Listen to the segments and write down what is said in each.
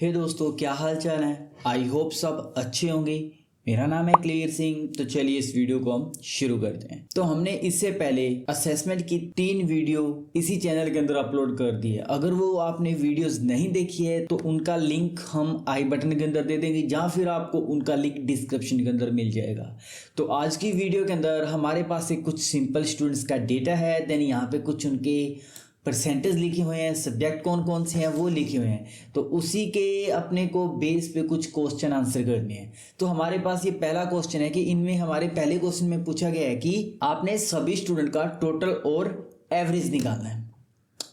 हे दोस्तों, क्या हाल चाल है। आई होप सब अच्छे होंगे। मेरा नाम है क्लियर सिंह। तो चलिए इस वीडियो को हम शुरू करते हैं। तो हमने इससे पहले असेसमेंट की 3 वीडियो इसी चैनल के अंदर अपलोड कर दी है। अगर वो आपने वीडियोस नहीं देखी है तो उनका लिंक हम आई बटन के अंदर दे देंगे या फिर आपको उनका लिंक डिस्क्रिप्शन के अंदर मिल जाएगा। तो आज की वीडियो के अंदर हमारे पास से कुछ सिंपल स्टूडेंट्स का डेटा है, देन यहाँ पे कुछ उनके परसेंटेज लिखे हुए हैं, सब्जेक्ट कौन कौन से हैं वो लिखे हुए हैं। तो उसी के अपने को बेस पे कुछ क्वेश्चन आंसर करने हैं। तो हमारे पास ये पहला क्वेश्चन है कि इनमें हमारे पहले क्वेश्चन में पूछा गया है कि आपने सभी स्टूडेंट का टोटल और एवरेज निकालना है।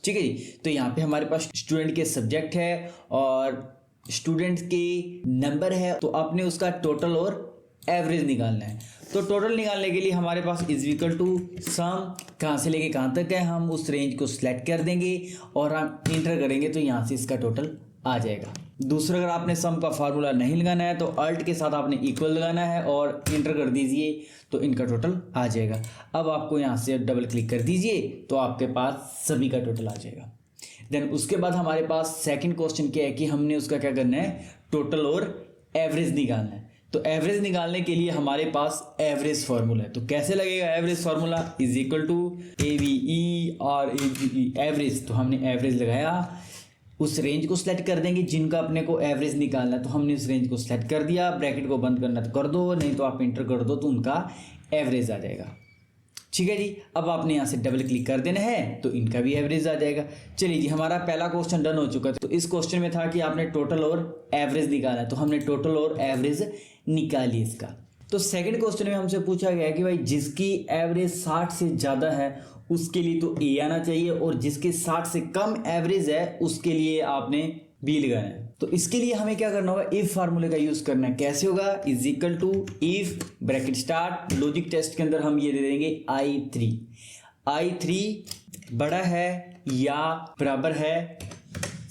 ठीक है जी। तो यहाँ पे हमारे पास स्टूडेंट के सब्जेक्ट है और स्टूडेंट के नंबर है, तो आपने उसका टोटल और एवरेज निकालना है। तो टोटल निकालने के लिए हमारे पास इज इक्वल टू सम, कहाँ से लेके कहाँ तक है हम उस रेंज को सिलेक्ट कर देंगे और हम इंटर करेंगे तो यहाँ से इसका टोटल आ जाएगा। दूसरा, अगर आपने सम का फार्मूला नहीं लगाना है तो अल्ट के साथ आपने इक्वल लगाना है और इंटर कर दीजिए तो इनका टोटल आ जाएगा। अब आपको यहाँ से डबल क्लिक कर दीजिए तो आपके पास सभी का टोटल आ जाएगा। देन उसके बाद हमारे पास सेकंड क्वेश्चन क्या है कि हमने उसका क्या करना है, टोटल और एवरेज निकालना है। तो एवरेज निकालने के लिए हमारे पास एवरेज फार्मूला है। तो कैसे लगेगा average formula, is equal to AVE और AGE एवरेज। तो हमने एवरेज लगाया, उस रेंज को सिलेक्ट कर देंगे जिनका अपने को एवरेज निकालना है। तो हमने उस रेंज को सिलेक्ट कर दिया, ब्रैकेट को बंद करना तो कर दो, नहीं तो आप इंटर कर दो तो उनका एवरेज आ जाएगा। ठीक है जी। अब आपने यहाँ से डबल क्लिक कर देना है तो इनका भी एवरेज आ जाएगा। चलिए जी, हमारा पहला क्वेश्चन डन हो चुका है। तो इस क्वेश्चन में था कि आपने टोटल और एवरेज निकाला है, तो हमने टोटल और एवरेज निकाली इसका। तो सेकंड क्वेश्चन में हमसे पूछा गया कि भाई जिसकी एवरेज 60 से ज़्यादा है उसके लिए तो A आना चाहिए और जिसके 60 से कम एवरेज है उसके लिए आपने B लगाना है। तो इसके लिए हमें क्या करना होगा, इफ फार्मूले का यूज करना है। कैसे होगा, is equal to if bracket start, logic test के अंदर हम ये दे देंगे I3 बड़ा है या बराबर है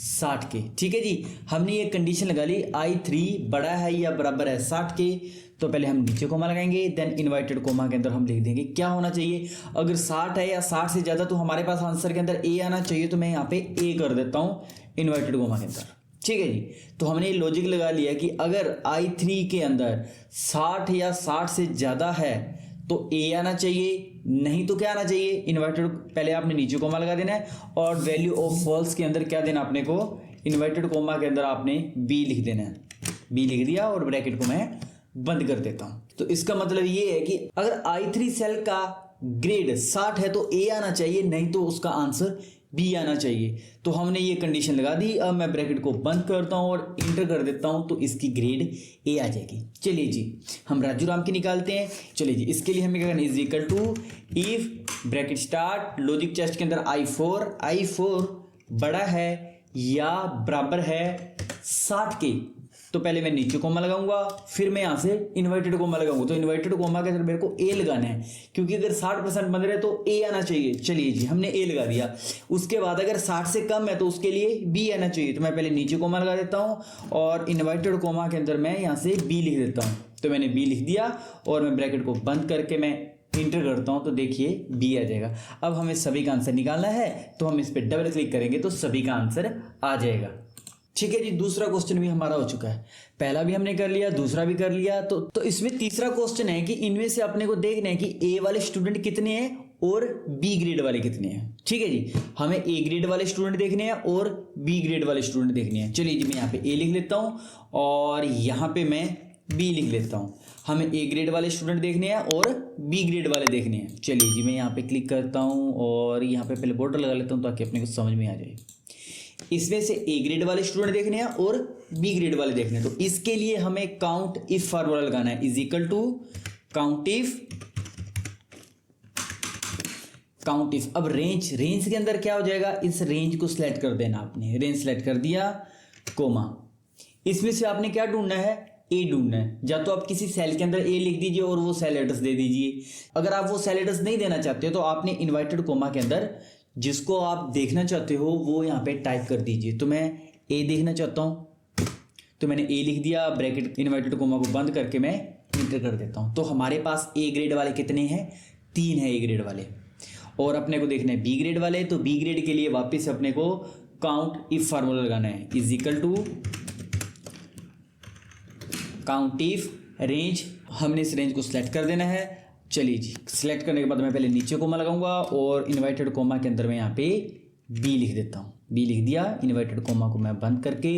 60 के। ठीक है जी, हमने ये कंडीशन लगा ली, I3 बड़ा है या बराबर है 60 के। तो पहले हम नीचे कोमा लगाएंगे, देन इन्वर्टेड कोमा के अंदर हम लिख देंगे क्या होना चाहिए। अगर 60 है या 60 से ज़्यादा तो हमारे पास आंसर के अंदर A आना चाहिए, तो मैं यहाँ पे A कर देता हूँ इन्वर्टेड कोमा के अंदर। ठीक है जी। तो हमने ये लॉजिक लगा लिया कि अगर I3 के अंदर 60 या 60 से ज़्यादा है तो A आना चाहिए, नहीं तो क्या आना चाहिए, इन्वर्टेड, पहले आपने नीचे कोमा लगा देना है और वैल्यू ऑफ फॉल्स के अंदर क्या देना अपने को, इन्वर्टेड कोमा के अंदर आपने B लिख देना है। B लिख दिया और ब्रैकेट को मैं बंद कर देता हूं। तो इसका मतलब ये है कि अगर I3 सेल का ग्रेड 60 है तो A आना चाहिए, नहीं तो उसका आंसर B आना चाहिए। तो हमने ये कंडीशन लगा दी। अब मैं ब्रैकेट को बंद करता हूं और इंटर कर देता हूं तो इसकी ग्रेड A आ जाएगी। चलिए जी, हम राजू राम की निकालते हैं। चलिए जी, इसके लिए हमें क्या करना है, is equal to if bracket start, logic test के अंदर I4 बड़ा है या बराबर है 60 के। तो पहले मैं नीचे कोमा लगाऊंगा, फिर मैं यहां से इन्वर्टेड कोमा लगाऊंगा। तो इन्वर्टेड कोमा के अंदर मेरे को A लगाना है, क्योंकि अगर 60% बन रहे हैं तो A आना चाहिए। चलिए जी, हमने A लगा दिया। उसके बाद अगर 60 से कम है तो उसके लिए B आना चाहिए। तो मैं पहले नीचे कोमा लगा देता हूं और इन्वर्टेड कोमा के अंदर मैं यहाँ से B लिख देता हूँ। तो मैंने B लिख दिया और मैं ब्रैकेट को बंद करके मैं इंटर करता हूं तो देखिए B आ जाएगा। अब हमें सभी का आंसर निकालना है तो हम इस पर डबल क्लिक करेंगे तो सभी का आंसर आ जाएगा। ठीक है जी, दूसरा क्वेश्चन भी हमारा हो चुका है। पहला भी हमने कर लिया, दूसरा भी कर लिया। तो इसमें तीसरा क्वेश्चन है कि इनमें से अपने को देखना है कि A वाले स्टूडेंट कितने हैं और B ग्रेड वाले कितने हैं। ठीक है जी, हमें A ग्रेड वाले स्टूडेंट देखने हैं और B ग्रेड वाले स्टूडेंट देखने हैं। चलिए जी, मैं यहाँ पे A लिख लेता हूँ और यहाँ पे मैं B लिख लेता हूँ। हमें A ग्रेड वाले स्टूडेंट देखने हैं और B ग्रेड वाले देखने हैं। चलिए जी, मैं यहाँ पे क्लिक करता हूँ और यहाँ पे पहले बॉर्डर लगा लेता हूँ ताकि अपने को समझ में आ जाए। इसमें से A ग्रेड वाले स्टूडेंट देखने हैं और B ग्रेड वाले देखने हैं। तो इसके लिए हमें काउंट इफ फार्मूला लगाना है, is equal to count if. अब रेंज के अंदर क्या हो जाएगा, इस रेंज को सिलेक्ट कर देना आपने। रेंज सिलेक्ट कर दिया, कोमा। इसमें से आपने क्या ढूंढना है, A ढूंढना है। या तो आप किसी सेल के अंदर A लिख दीजिए और वो सेल एड्रेस दे दीजिए। अगर आप वो सेल एड्रेस नहीं देना चाहते हो तो आपने इन्वर्टेड कोमा के अंदर जिसको आप देखना चाहते हो वो यहाँ पे टाइप कर दीजिए। तो मैं A देखना चाहता हूँ तो मैंने A लिख दिया, ब्रैकेट इन्वर्टेड कोमा को बंद करके मैं इंटर कर देता हूँ। तो हमारे पास A ग्रेड वाले कितने हैं, 3 है A ग्रेड वाले। और अपने को देखना है B ग्रेड वाले। तो B ग्रेड के लिए वापस अपने को काउंट इफ फार्मूला लगाना है, is equal to count if range, हमने इस रेंज को सिलेक्ट कर देना है। चलिए जी, सिलेक्ट करने के बाद मैं पहले नीचे कोमा लगाऊंगा और इन्वर्टेड कोमा के अंदर मैं यहाँ पे बी लिख देता हूँ। बी लिख दिया, इन्वर्टेड कोमा को मैं बंद करके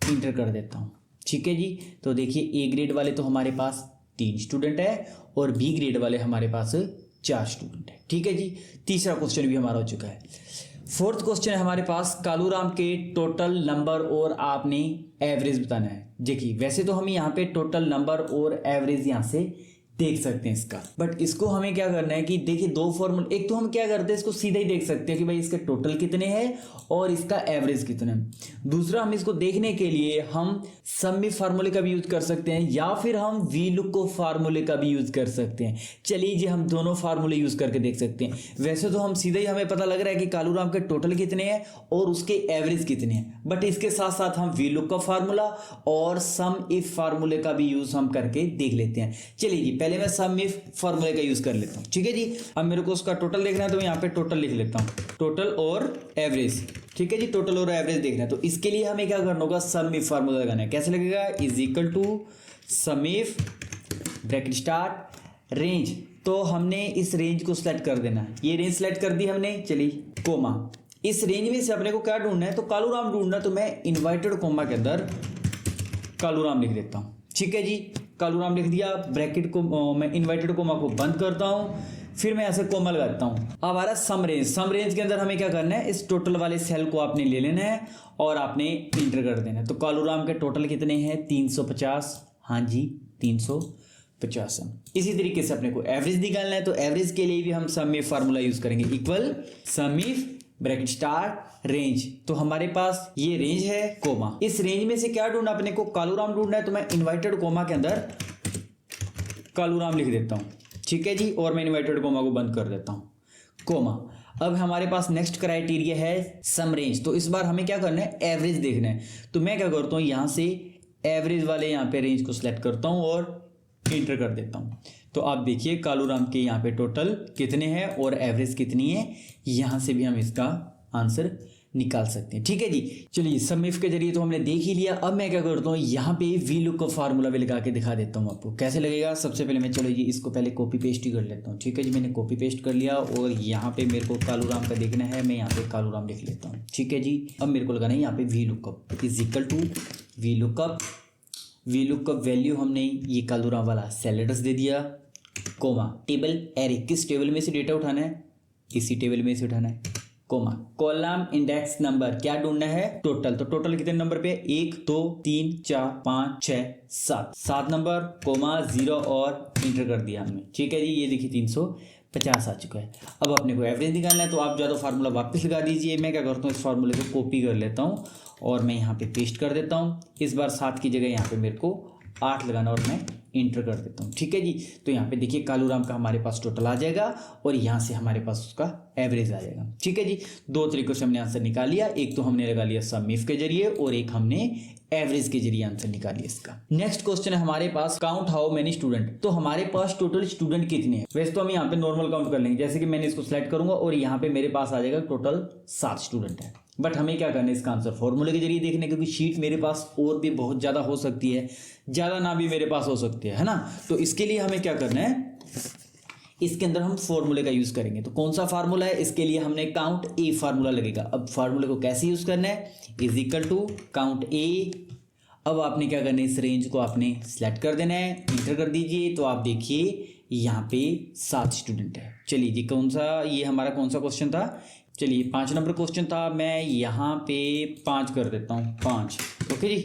इंटर कर देता हूँ। ठीक है जी, तो देखिए ए ग्रेड वाले तो हमारे पास 3 स्टूडेंट है और बी ग्रेड वाले हमारे पास 4 स्टूडेंट है। ठीक है जी, तीसरा क्वेश्चन भी हमारा हो चुका है। फोर्थ क्वेश्चन है हमारे पास, कालूराम के टोटल नंबर और आपने एवरेज बताना है। देखिए वैसे तो हम यहाँ पे टोटल नंबर और एवरेज यहाँ से देख सकते हैं इसका, बट इसको हमें क्या करना है कि देखिए 2 फॉर्मूला, एक तो हम क्या करते हैं इसको सीधा ही देख सकते हैं कि भाई इसके टोटल कितने हैं और इसका एवरेज कितना है। दूसरा हम इसको देखने के लिए हम सम इफ फार्मूले का भी यूज कर सकते हैं या फिर हम वी लुक फार्मूले का भी यूज कर सकते हैं। चलिए जी, हम दोनों फार्मूले यूज करके देख सकते हैं। वैसे तो हम सीधा ही हमें पता लग रहा है कि कालूराम के टोटल कितने हैं और उसके एवरेज कितने हैं, बट इसके साथ साथ हम वी लुक का फार्मूला और सम इफ फार्मूले का भी यूज हम करके देख लेते हैं। चलिए जी, पहले मैं सम इफ फार्मूले का यूज कर लेता हूं। ठीक है जी, अब मेरे को उसका टोटल देखना है तो मैं यहाँ पे टोटल लिख लेता हूँ, टोटल और एवरेज। ठीक है जी, टोटल और एवरेज देखना है तो इसके लिए हमें क्या करना होगा, सम इफ फार्मूला लगाना है। कैसे लगेगा, is equal to sum if bracket start range. तो हमने इस रेंज को सिलेक्ट कर देना है, ये रेंज सिलेक्ट कर दी हमने। चलिए कोमा, इस रेंज में से अपने को क्या ढूंढना है, तो कालूराम ढूंढना है। तो मैं इन्वर्टेड कोमा के अंदर कालूराम लिख देता हूँ। ठीक है जी, कालूराम लिख दिया, ब्रैकेट को मैं इन्वर्टेड कोमा को बंद करता हूँ, फिर मैं ऐसे कोमा लगाता हूँ। अब आ रहा है सम रेंज। सम रेंज के अंदर हमें क्या करना है, इस टोटल वाले सेल को आपने ले लेना है और आपने इंटर कर देना है। तो कालूराम के टोटल कितने हैं, 350। हाँ जी, 350। इसी तरीके से अपने को एवरेज निकालना है, तो एवरेज के लिए भी हम सम इफ फार्मूला यूज करेंगे, equal some if bracket start range. तो हमारे पास ये रेंज है कोमा, इस रेंज में से क्या ढूंढना अपने को, कालूराम ढूंढना है। तो मैं इन्वर्टेड कोमा के अंदर कालूराम लिख देता हूँ। ठीक है जी, और मैं इन्वर्टेड कोमा को बंद कर देता हूँ, कोमा। अब हमारे पास नेक्स्ट क्राइटेरिया है सम रेंज। तो इस बार हमें क्या करना है, एवरेज देखना है। तो मैं क्या करता हूँ, यहाँ से एवरेज वाले यहाँ पे रेंज को सिलेक्ट करता हूँ और इंटर कर देता हूँ। तो आप देखिए कालूराम के यहाँ पे टोटल कितने हैं और एवरेज कितनी है, यहाँ से भी हम इसका आंसर निकाल सकते हैं। ठीक है जी, चलिए सम इफ के जरिए तो हमने देख ही लिया। अब मैं क्या करता हूँ, यहाँ पे वी लुक का फार्मूला भी लगा के दिखा देता हूँ आपको कैसे लगेगा। सबसे पहले मैं चलो जी इसको पहले कॉपी पेस्ट ही कर लेता हूँ। ठीक है जी, मैंने कॉपी पेस्ट कर लिया और यहाँ पे मेरे को कालूराम का देखना है, मैं यहाँ पे कालूराम लिख लेता हूँ। ठीक है जी, अब मेरे को लगाना है यहाँ पे V lookup is equal to V lookup. V lookup value हमने ये कालूराम वाला सेल एड्रेस दे दिया, कोमा टेबल एरे, किस टेबल में से डेटा उठाना है, इसी टेबल में से उठाना है, कोमा कॉलम इंडेक्स नंबर क्या ढूंढना है, टोटल। तो टोटल कितने नंबर पे, 1 2 3 4 5 6 7 नंबर, कोमा 0 और इंटर कर दिया हमने। ठीक है जी, ये देखिए 350 आ चुका है। अब अपने को एवरेज निकालना है, तो आप ज़्यादा फार्मूला वापस लगा दीजिए। मैं क्या करता हूँ, इस फार्मूले को कॉपी कर लेता हूँ और मैं यहाँ पे पेस्ट कर देता हूँ। इस बार 7 की जगह यहाँ पे मेरे को 8 लगाना और मैं इंटर कर देता हूँ। ठीक है जी, तो यहाँ पे देखिए कालूराम का हमारे पास टोटल आ जाएगा और यहाँ से हमारे पास उसका एवरेज आ जाएगा। ठीक है जी, 2 तरीकों से हमने आंसर निकाल लिया, एक तो हमने लगा लिया सम इफ के जरिए और एक हमने एवरेज के जरिए आंसर निकाल लिया इसका। नेक्स्ट क्वेश्चन है हमारे पास, काउंट हाउ मेनी स्टूडेंट। तो हमारे पास टोटल स्टूडेंट कितने हैं। वैसे तो हम यहाँ पे नॉर्मल काउंट कर लेंगे, जैसे कि मैंने इसको सिलेक्ट करूंगा और यहाँ पे मेरे पास आ जाएगा टोटल 7 स्टूडेंट है। बट हमें क्या करना है इसका आंसर फॉर्मूले के जरिए देखने, क्योंकि शीट मेरे पास और भी बहुत ज़्यादा हो सकती है, ज़्यादा ना भी मेरे पास हो सकती है ना। तो इसके लिए हमें क्या करना है, इसके अंदर हम फॉर्मूले का यूज़ करेंगे। तो कौन सा फार्मूला है, इसके लिए हमने काउंट ए फार्मूला लगेगा। अब फार्मूले को कैसे यूज़ करना है, इज इक्वल टू काउंट ए। अब आपने क्या करना है, इस रेंज को आपने सेलेक्ट कर देना है, इंटर कर दीजिए। तो आप देखिए यहाँ पे 7 स्टूडेंट है। चलिए जी, कौन सा ये हमारा कौन सा क्वेश्चन था, चलिए 5 नंबर क्वेश्चन था, मैं यहाँ पे 5 कर देता हूँ, 5। ओके जी,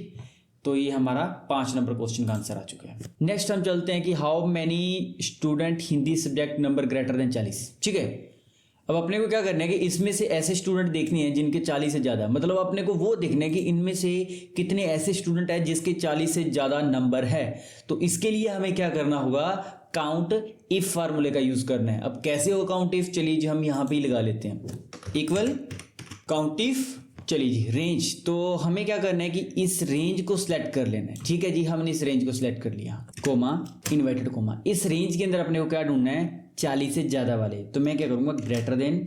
तो ये हमारा 5 नंबर क्वेश्चन का आंसर आ चुका है। नेक्स्ट हम चलते हैं कि how many student Hindi subject number greater than 40। ठीक है, अब अपने को क्या करना है कि इसमें से ऐसे स्टूडेंट देखने हैं जिनके 40 से ज़्यादा, मतलब अपने को वो देखना है कि इनमें से कितने ऐसे स्टूडेंट हैं जिसके 40 से ज़्यादा नंबर है। तो इसके लिए हमें क्या करना होगा, काउंट इफ फार्मूले का यूज़ करना है। अब कैसे हो काउंट इफ, चलिए जी हम यहाँ पे ही लगा लेते हैं, इक्वल काउंट इफ। चलिए जी रेंज, तो हमें क्या करना है कि इस रेंज को सिलेक्ट कर लेना है। ठीक है जी, हमने इस रेंज को सिलेक्ट कर लिया, कोमा इन्वर्टेड कोमा। इस रेंज के अंदर अपने को क्या ढूंढना है, 40 से ज़्यादा वाले। तो मैं क्या करूँगा, ग्रेटर देन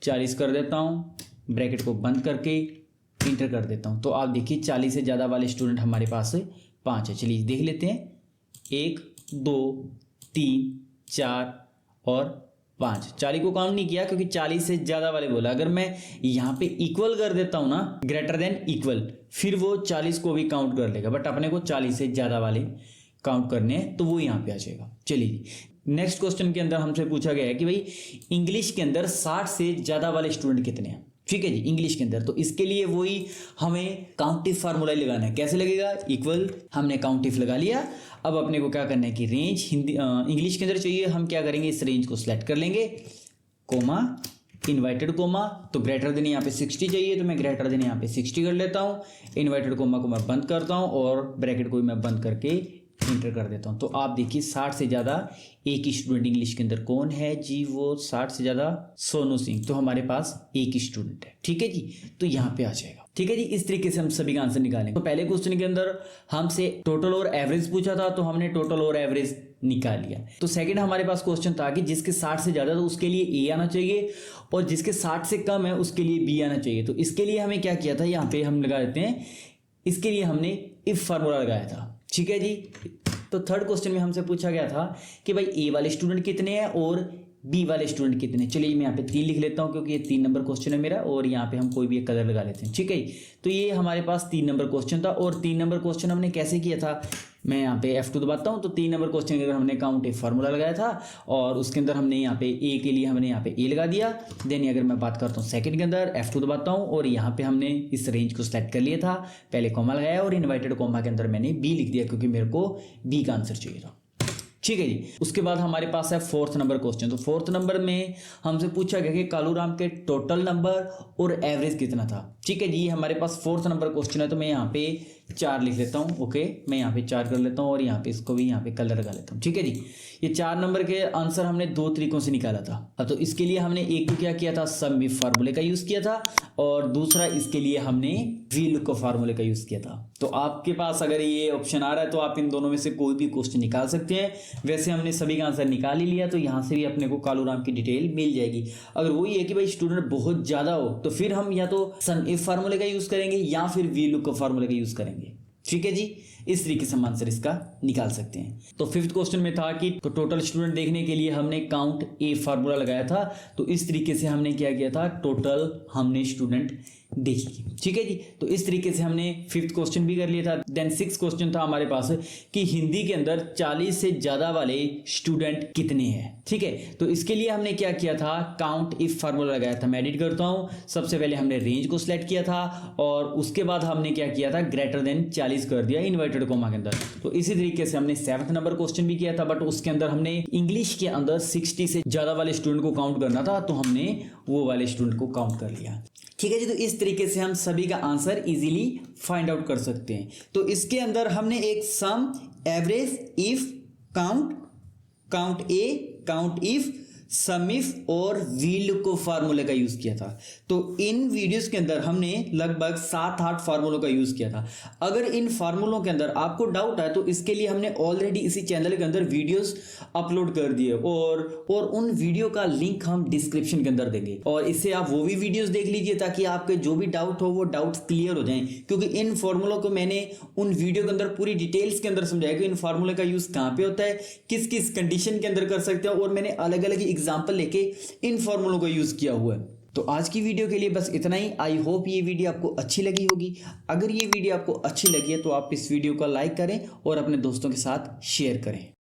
40 कर देता हूँ, ब्रैकेट को बंद करके इंटर कर देता हूँ। तो आप देखिए 40 से ज़्यादा वाले स्टूडेंट हमारे पास 5 है। चलिए देख लेते हैं, 1 2 3 4 और 5। 40 को काउंट नहीं किया क्योंकि 40 से ज़्यादा वाले बोला। अगर मैं यहाँ पे इक्वल कर देता हूँ ना, ग्रेटर देन इक्वल, फिर वो 40 को भी काउंट कर लेगा, बट अपने को 40 से ज़्यादा वाले काउंट करने हैं तो वो यहाँ पे आ जाएगा। चलिए नेक्स्ट क्वेश्चन के अंदर हमसे पूछा गया है कि भाई इंग्लिश के अंदर 60 से ज़्यादा वाले स्टूडेंट कितने हैं। ठीक है जी, इंग्लिश के अंदर। तो इसके लिए वही हमें काउंटिव फार्मूला लगाना है। कैसे लगेगा, इक्वल, हमने काउंटिव लगा लिया। अब अपने को क्या करना है कि रेंज हिंदी इंग्लिश के अंदर चाहिए, हम क्या करेंगे, इस रेंज को सिलेक्ट कर लेंगे, कोमा, इन्वर्टेड कोमा। तो ग्रेटर देन यहाँ पे 60 चाहिए, तो मैं ग्रेटर देन यहाँ पे 60 कर लेता हूँ। इन्वर्टेड कोमा को मैं बंद करता हूँ और ब्रैकेट को भी मैं बंद करके इंटर कर देता हूँ। तो आप देखिए 60 से ज़्यादा एक ही स्टूडेंट इंग्लिश के अंदर कौन है जी, वो 60 से ज़्यादा सोनू सिंह। तो हमारे पास एक ही स्टूडेंट है। ठीक है जी, तो यहाँ पे आ जाएगा। ठीक है जी, इस तरीके से हम सभी का आंसर निकालेंगे। तो पहले क्वेश्चन के अंदर हमसे टोटल और एवरेज पूछा था, तो हमने टोटल और एवरेज निकाल लिया। तो सेकंड हमारे पास क्वेश्चन था कि जिसके 60 से ज़्यादा तो उसके लिए ए आना चाहिए और जिसके 60 से कम है उसके लिए बी आना चाहिए। तो इसके लिए हमें क्या किया था, यहाँ पे हम लगा देते हैं, इसके लिए हमने इफ फार्मूला लगाया था। ठीक है जी। तो थर्ड क्वेश्चन में हमसे पूछा गया था कि भाई ए वाले स्टूडेंट कितने हैं और बी वाले स्टूडेंट कितने हैं। चलिए मैं यहाँ पे 3 लिख लेता हूँ क्योंकि ये 3 नंबर क्वेश्चन है मेरा, और यहाँ पे हम कोई भी एक कलर लगा लेते हैं। ठीक है, तो ये हमारे पास 3 नंबर क्वेश्चन था। और 3 नंबर क्वेश्चन हमने कैसे किया था, मैं यहाँ पे F2 दबाता हूँ। तो 3 नंबर क्वेश्चन के अंदर हमने काउंट ए फार्मूला लगाया था और उसके अंदर हमने यहाँ पे ए के लिए हमने यहाँ पे ए लगा दिया। देन अगर मैं बात करता हूँ सेकंड के अंदर, F2 दबाता हूँ और यहाँ पे हमने इस रेंज को सेलेक्ट कर लिया था, पहले कॉमा लगाया और इन्वर्टेड कॉमा के अंदर मैंने बी लिख दिया क्योंकि मेरे को बी का आंसर चाहिए था। ठीक है जी। उसके बाद हमारे पास है फोर्थ नंबर क्वेश्चन। तो फोर्थ नंबर में हमसे पूछा गया कि कालूराम के टोटल नंबर और एवरेज कितना था। ठीक है जी, हमारे पास फोर्थ नंबर क्वेश्चन है, तो मैं यहाँ पे 4 लिख लेता हूँ। ओके, मैं यहाँ पे 4 कर लेता हूँ और यहाँ पे इसको भी यहाँ पे कलर लगा लेता हूँ। ठीक है जी, ये 4 नंबर के आंसर हमने 2 तरीकों से निकाला था। अब तो इसके लिए हमने एक तो क्या किया था, सम इफ फार्मूले का यूज़ किया था और दूसरा इसके लिए हमने वी लुक फार्मूले का यूज़ किया था। तो आपके पास अगर ये ऑप्शन आ रहा है तो आप इन दोनों में से कोई भी क्वेश्चन निकाल सकते हैं। वैसे हमने सभी का आंसर निकाल ही लिया, तो यहाँ से भी अपने को कालूराम की डिटेल मिल जाएगी। अगर वही है कि भाई स्टूडेंट बहुत ज़्यादा हो तो फिर हम या तो सम इफ फार्मूले का यूज़ करेंगे या फिर वी लुक फार्मूले का यूज़ करेंगे। ठीक है जी, इस तरीके से हम आंसर इसका निकाल सकते हैं। तो फिफ्थ क्वेश्चन में था कि तो टोटल स्टूडेंट देखने के लिए हमने काउंट ए फार्मूला लगाया था। तो इस तरीके से हमने क्या किया था, टोटल हमने स्टूडेंट देखी। ठीक है जी, तो इस तरीके से हमने फिफ्थ क्वेश्चन भी कर लिया था। देन सिक्स क्वेश्चन था हमारे पास कि हिंदी के अंदर 40 से ज़्यादा वाले स्टूडेंट कितने हैं। ठीक है, तो इसके लिए हमने क्या किया था, काउंट इफ फार्मूला लगाया था। मैं एडिट करता हूँ। सबसे पहले हमने रेंज को सिलेक्ट किया था और उसके बाद हमने क्या किया था, ग्रेटर देन 40 कर दिया इन्वर्टेड कोमा के अंदर। तो इसी तरीके से हमने 7th नंबर क्वेश्चन भी किया था, बट उसके अंदर हमने इंग्लिश के अंदर 60 से ज़्यादा वाले स्टूडेंट को काउंट करना था, तो हमने वो वाले स्टूडेंट को काउंट कर लिया। ठीक है जी, तो इस तरीके से हम सभी का आंसर इजीली फाइंड आउट कर सकते हैं। तो इसके अंदर हमने एक sum, average, if, count A, count if, sum if और वी लुक फार्मूले का यूज़ किया था। तो इन वीडियोस के अंदर हमने लगभग 7-8 फार्मूलों का यूज़ किया था। अगर इन फार्मूलों के अंदर आपको डाउट है तो इसके लिए हमने ऑलरेडी इसी चैनल के अंदर वीडियोस अपलोड कर दिए और उन वीडियो का लिंक हम डिस्क्रिप्शन के अंदर देंगे और इससे आप वो भी वीडियोस देख लीजिए ताकि आपके जो भी डाउट हो वो डाउट्स क्लियर हो जाएं। क्योंकि इन फार्मूलों को मैंने उन वीडियो के अंदर पूरी डिटेल्स के अंदर समझाया कि इन फार्मूले का यूज़ कहाँ पे होता है, किस किस कंडीशन के अंदर कर सकते हैं, और मैंने अलग अलग एग्जाम्पल लेके इन फार्मूलों का यूज़ किया हुआ है। तो आज की वीडियो के लिए बस इतना ही। आई होप ये वीडियो आपको अच्छी लगी होगी। अगर ये वीडियो आपको अच्छी लगी है तो आप इस वीडियो को लाइक करें और अपने दोस्तों के साथ शेयर करें।